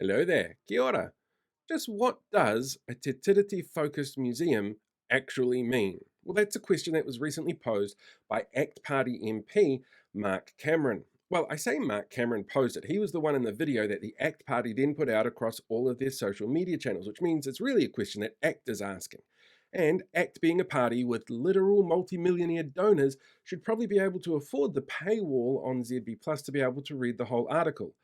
Hello there, kia ora. Just what does a Te Tiriti-focused museum actually mean? Well, that's a question that was recently posed by ACT Party MP Mark Cameron. Well, I say Mark Cameron posed it. He was the one in the video that the ACT Party then put out across all of their social media channels, which means it's really a question that ACT is asking. And ACT, being a party with literal multimillionaire donors, should probably be able to afford the paywall on ZB Plus to be able to read the whole article,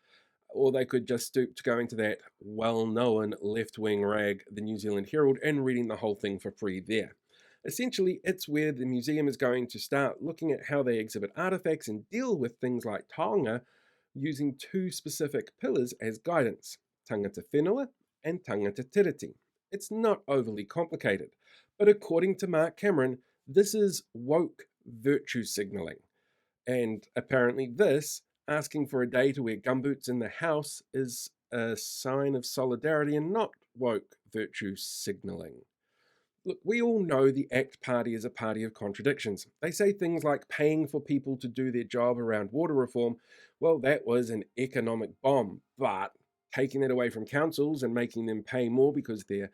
or they could just stoop to going to that well-known left-wing rag, the New Zealand Herald, and reading the whole thing for free there. Essentially, it's where the museum is going to start looking at how they exhibit artifacts and deal with things like taonga using two specific pillars as guidance: tangata whenua and tangata tiriti. It's not overly complicated, but according to Mark Cameron, this is woke virtue signalling. And apparently, this, asking for a day to wear gumboots in the house, is a sign of solidarity and not woke virtue signalling. Look, we all know the ACT Party is a party of contradictions. They say things like paying for people to do their job around water reform. Well, that was an economic bomb, but taking that away from councils and making them pay more because their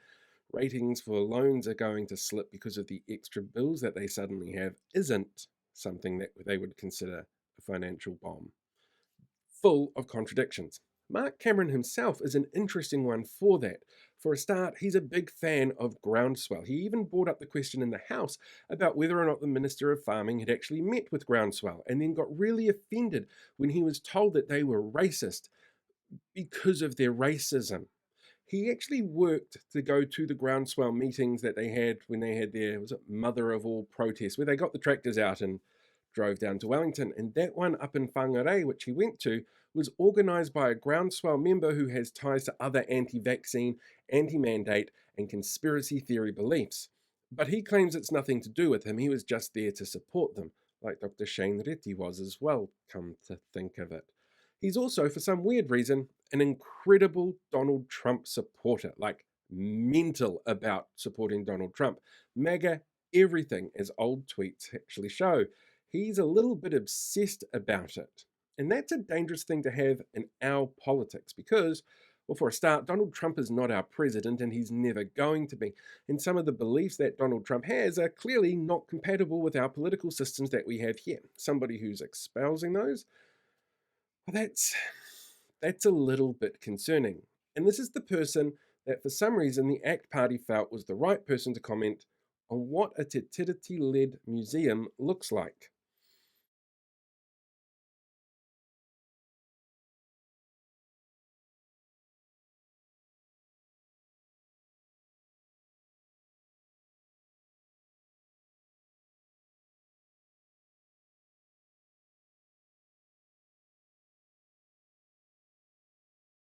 ratings for loans are going to slip because of the extra bills that they suddenly have isn't something that they would consider a financial bomb. Full of contradictions. Mark Cameron himself is an interesting one for that. For a start, he's a big fan of Groundswell. He even brought up the question in the House about whether or not the Minister of Farming had actually met with Groundswell, and then got really offended when he was told that they were racist because of their racism. He actually worked to go to the Groundswell meetings that they had when they had their, was it Mother of All protests, where they got the tractors out and drove down to Wellington. And that one up in Whangarei, which he went to, was organised by a Groundswell member who has ties to other anti-vaccine, anti-mandate and conspiracy theory beliefs. But he claims it's nothing to do with him. He was just there to support them, like Dr. Shane Reti was as well, come to think of it. He's also, for some weird reason, an incredible Donald Trump supporter, like mental about supporting Donald Trump. MAGA everything, as old tweets actually show. He's a little bit obsessed about it. And that's a dangerous thing to have in our politics because, well, for a start, Donald Trump is not our president and he's never going to be. And some of the beliefs that Donald Trump has are clearly not compatible with our political systems that we have here. Somebody who's espousing those, well, that's a little bit concerning. And this is the person that for some reason the ACT Party felt was the right person to comment on what a Te Tiriti-led museum looks like.